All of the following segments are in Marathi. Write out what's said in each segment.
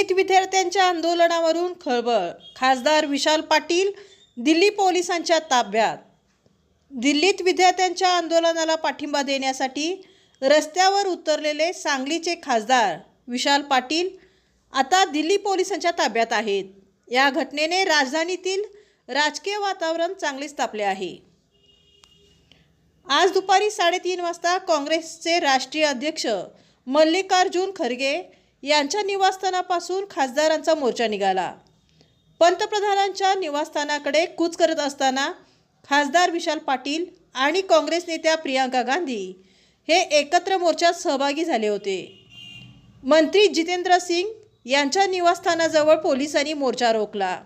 दिल्लीत विद्यार्थ्यांच्या आंदोलनावरून खळबळ, खासदार विशाल पाटील दिल्ली पोलिसांच्या ताब्यात। दिल्लीत विद्यार्थ्यांच्या आंदोलनाला पाठिंबा देण्यासाठी रस्त्यावर उतरलेले सांगलीचे खासदार विशाल पाटील आता दिल्ली पोलिसांच्या ताब्यात आहेत। या घटनेने राजधानीतील राजकीय वातावरण चांगलेच तापले आहे। आज दुपारी 3:30 वाजता काँग्रेसचे राष्ट्रीय अध्यक्ष मल्लिकार्जुन खरगे यांच्या निवासस्थानापासून खासदारांचा मोर्चा निघाला। पंतप्रधानांच्या निवासस्थानाकडे कूच करत असताना खासदार विशाल पाटील आणि काँग्रेस नेत्या प्रियंका गांधी हे एकत्र मोर्चात सहभागी झाले होते। मंत्री जितेंद्र सिंग यांच्या निवासस्थानाजवळ पोलिसांनी मोर्चा रोखला।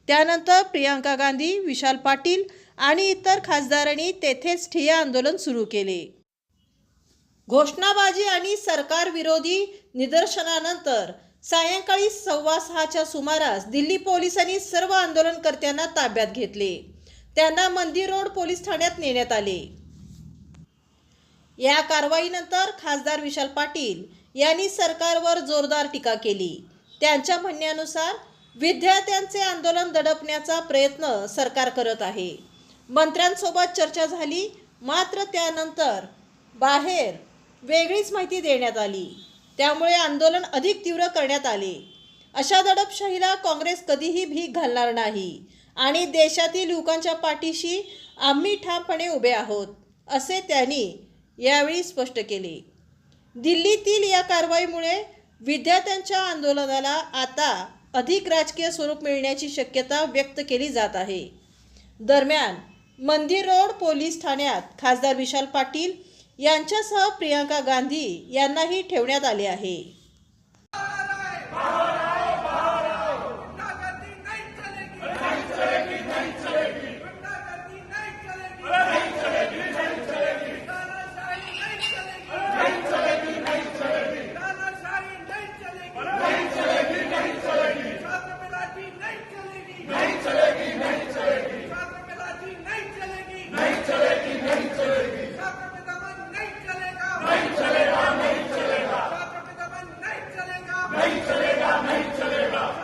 त्यानंतर प्रियंका गांधी, विशाल पाटील आणि इतर खासदारांनी तेथेच ठिय्या आंदोलन सुरू केले। घोषणाबाजी आणि सरकार विरोधी निदर्शनानंतर सायंकाळी 6:15च्या सुमारास दिल्ली पोलिसांनी सर्व आंदोलनकर्त्यांना ताब्यात घेतले। त्यांना मंदिर रोड पोलीस ठाण्यात नेण्यात आले। या कारवाईनंतर खासदार विशाल पाटील यांनी सरकारवर जोरदार टीका केली। त्यांच्या म्हणण्यानुसार विद्यार्थ्यांचे आंदोलन दडपण्याचा प्रयत्न सरकार करत आहे। मंत्र्यांसोबत चर्चा झाली, मात्र त्यानंतर बाहेर वेगळीच माहिती देण्यात आली। त्यामुळे आंदोलन अधिक तीव्र करण्यात आले। अशा दडपशाहीला काँग्रेस कधीही भीक घालणार नाही आणि देशातील युवकांच्या पाठीशी आम्ही ठामपणे उभे आहोत, असे त्यांनी यावेळी स्पष्ट केले। दिल्लीतील या कारवाईमुळे विद्यार्थ्यांच्या आंदोलनाला आता अधिक राजकीय स्वरूप मिळण्याची शक्यता व्यक्त केली जात आहे। दरम्यान मंदिर रोड पोलीस ठाण्यात खासदार विशाल पाटील यांच्यासह प्रियंका गांधी यांनाही ठेवण्यात आले आहे। नहीं चलेगा।